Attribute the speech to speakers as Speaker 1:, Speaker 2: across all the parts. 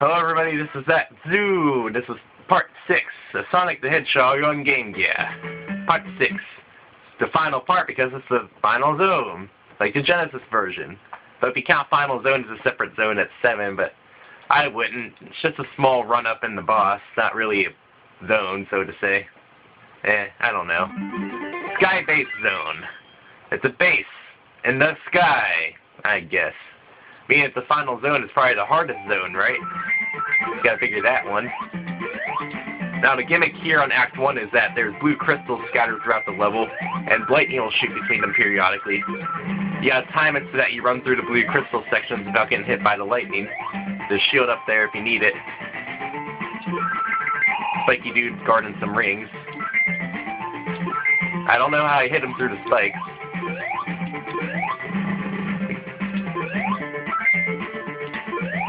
Speaker 1: Hello everybody, this is that Zoo. This is part 6 of Sonic the Hedgehog on Game Gear. Part 6. The final part because it's the final zone, like the Genesis version. But if you count final zone as a separate zone, that's 7, but I wouldn't. It's just a small run-up in the boss, not really a zone, so to say. I don't know. Sky base zone. It's a base in the sky, I guess. Being it's the final zone is probably the hardest zone, right? You gotta figure that one. Now the gimmick here on Act 1 is that there's blue crystals scattered throughout the level, and lightning will shoot between them periodically. You gotta time it so that you run through the blue crystal sections without getting hit by the lightning. There's a shield up there if you need it. Spiky dude guarding some rings. I don't know how I hit him through the spikes.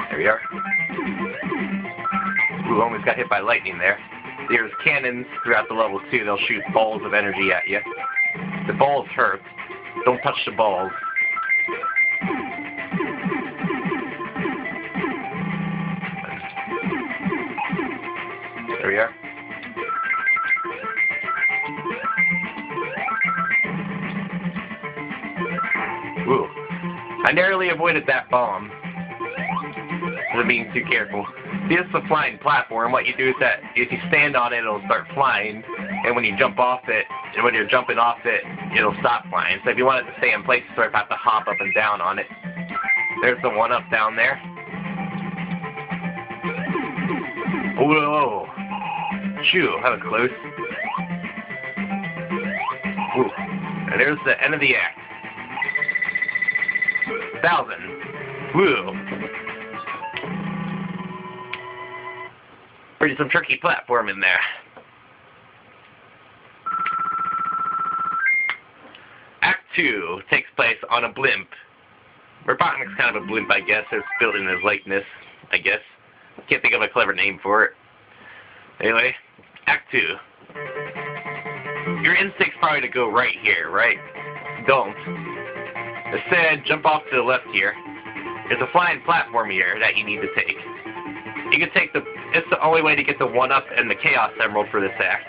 Speaker 1: There we are. Ooh, almost got hit by lightning there. There's cannons throughout the level too. They'll shoot balls of energy at you. The balls hurt. Don't touch the balls. There we are. Ooh. I narrowly avoided that bomb. I'm being too careful. See, this is a flying platform. What you do is that if you stand on it, it'll start flying, and when you jump off it, and when you're jumping off it, it'll stop flying. So if you want it to stay in place, you sort of have to hop up and down on it. There's the one up down there. Whoa! Shoo, that was close. Ooh. And there's the end of the act. 1,000. Woo! Pretty some tricky platform in there. Act 2 takes place on a blimp. Robotnik's kind of a blimp, I guess. It's built in his likeness, I guess. Can't think of a clever name for it. Anyway, Act 2. Your instinct's probably to go right here, right? Don't. Instead, jump off to the left here. There's a flying platform here that you need to take. You can take it's the only way to get the 1-up and the Chaos Emerald for this act.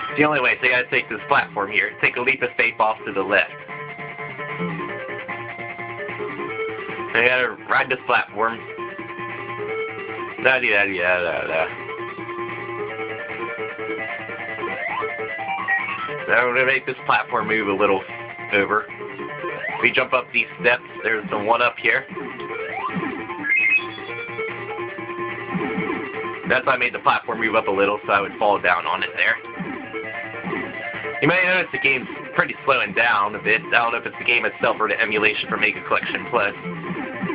Speaker 1: It's the only way, so you gotta take this platform here. Take a leap of faith off to the left. So you gotta ride this platform. Da-dee-da-dee-da-da-da. So I'm gonna make this platform move a little over. If we jump up these steps, there's the 1-up here. That's why I made the platform move up a little so I would fall down on it there. You might notice the game's pretty slowing down a bit. I don't know if it's the game itself or the emulation for Mega Collection Plus.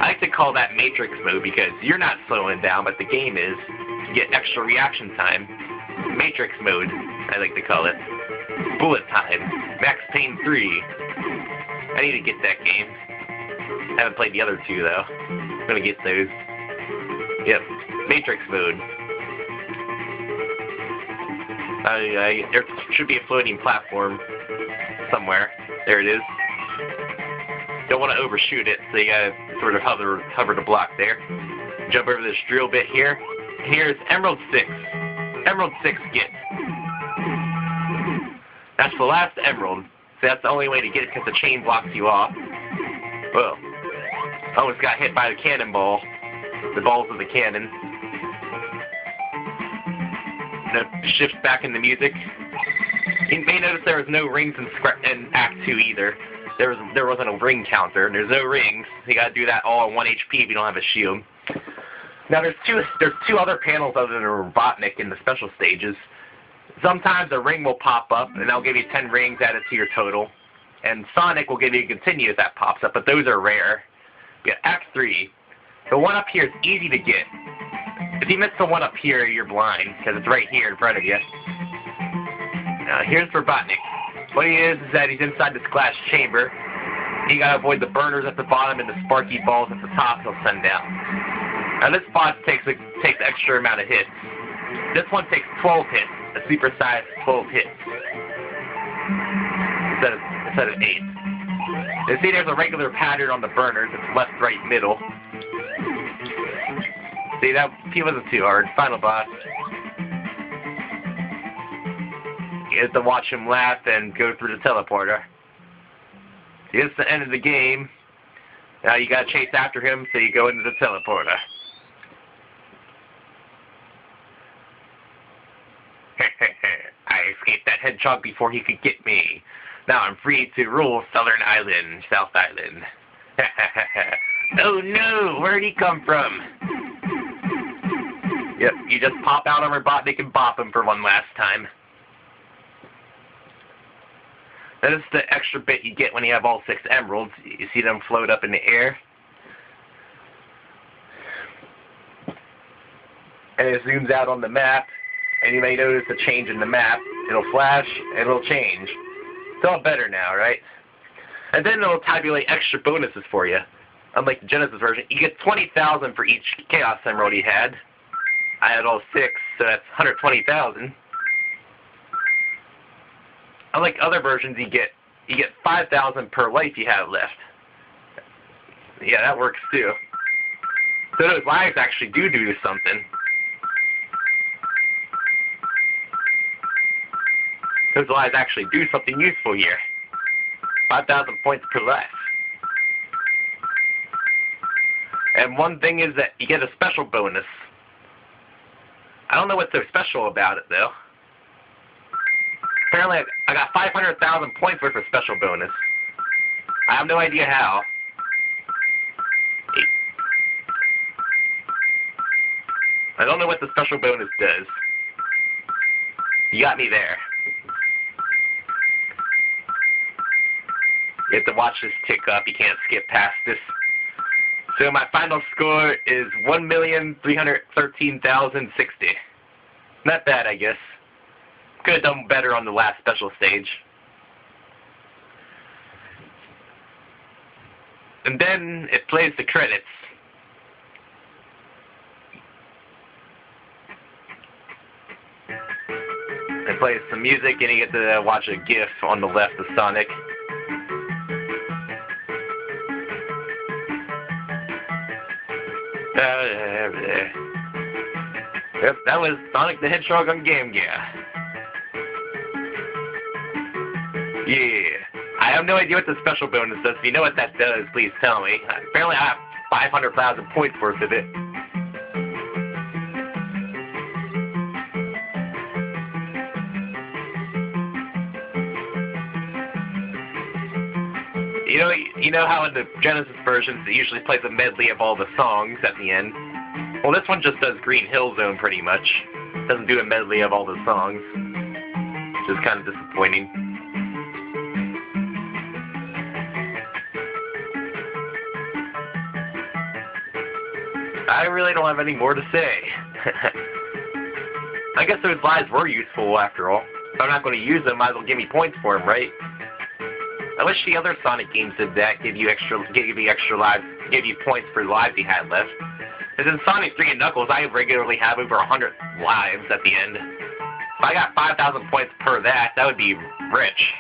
Speaker 1: I like to call that Matrix mode because you're not slowing down, but the game is. You get extra reaction time. Matrix mode, I like to call it. Bullet time. Max Payne 3. I need to get that game. I haven't played the other two though. I'm gonna get those. Yep. Matrix mode. There should be a floating platform somewhere. There it is. Don't want to overshoot it, so you gotta sort of hover the block there. Jump over this drill bit here. Here's Emerald 6. Emerald 6 get. That's the last emerald, so that's the only way to get it because the chain blocks you off. Whoa. Almost got hit by the cannonball. The balls of the cannon. Shifts back in the music. You may notice there was no rings in Act 2 either. There wasn't a ring counter. There's no rings. You gotta do that all on 1 HP if you don't have a shield. Now there's two other panels other than Robotnik in the special stages. Sometimes a ring will pop up and they'll give you 10 rings added to your total. And Sonic will give you a continue if that pops up, but those are rare. Yeah, Act 3. The 1-up here is easy to get. If you miss the 1-up here, you're blind, because it's right here in front of you. Now, here's Robotnik. What he is that he's inside this glass chamber. You gotta avoid the burners at the bottom and the sparky balls at the top he'll send down. Now, this boss takes the extra amount of hits. This one takes 12 hits, a supersized 12 hits. Instead of 8. You see there's a regular pattern on the burners. It's left, right, middle. See, he wasn't too hard. Final boss. You have to watch him laugh and go through the teleporter. See, it's the end of the game. Now you gotta chase after him, so you go into the teleporter. I escaped that hedgehog before he could get me. Now I'm free to rule South Island. Oh no, where'd he come from? Yep, you just pop out on Robotnik and bop him for one last time. That is the extra bit you get when you have all 6 emeralds. You see them float up in the air. And it zooms out on the map, and you may notice a change in the map. It'll flash, and it'll change. It's all better now, right? And then it'll tabulate extra bonuses for you. Unlike the Genesis version, you get 20,000 for each Chaos Emerald you had. I had all 6, so that's 120,000. Unlike other versions, you get 5,000 per life you have left. Yeah, that works too. So those lives actually do something. Those lives actually do something useful here. 5,000 points per life. And one thing is that you get a special bonus. I don't know what's so special about it, though. Apparently, I got 500,000 points worth of special bonus. I have no idea how. I don't know what the special bonus does. You got me there. You have to watch this tick up. You can't skip past this. So my final score is 1,313,060. Not bad, I guess. Could have done better on the last special stage. And then it plays the credits. It plays some music and you get to watch a GIF on the left of Sonic. Yep, that was Sonic the Hedgehog on Game Gear. Yeah. I have no idea what the special bonus does. If you know what that does, please tell me. Apparently I have 500,000 points worth of it. You know how in the Genesis versions it usually plays a medley of all the songs at the end? Well, this one just does Green Hill Zone pretty much. It doesn't do a medley of all the songs, which is kind of disappointing. I really don't have any more to say. I guess those lives were useful after all. If I'm not going to use them, might as well give me points for them, right? I wish the other Sonic games did that, give you extra lives, give you points for the lives you had left. Because in Sonic 3 and Knuckles, I regularly have over 100 lives at the end. If I got 5,000 points per that would be rich.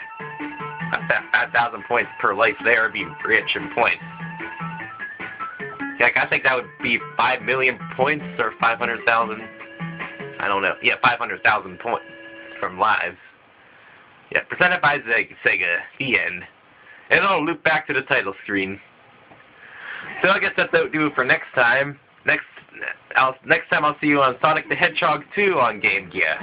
Speaker 1: 5,000 points per life there would be rich in points. Like, I think that would be 5 million points or 500,000. I don't know. Yeah, 500,000 points from lives. Yeah, presented by Sega. The end. And it'll loop back to the title screen. So I guess that's what we'll do for next time. Next time I'll see you on Sonic the Hedgehog 2 on Game Gear.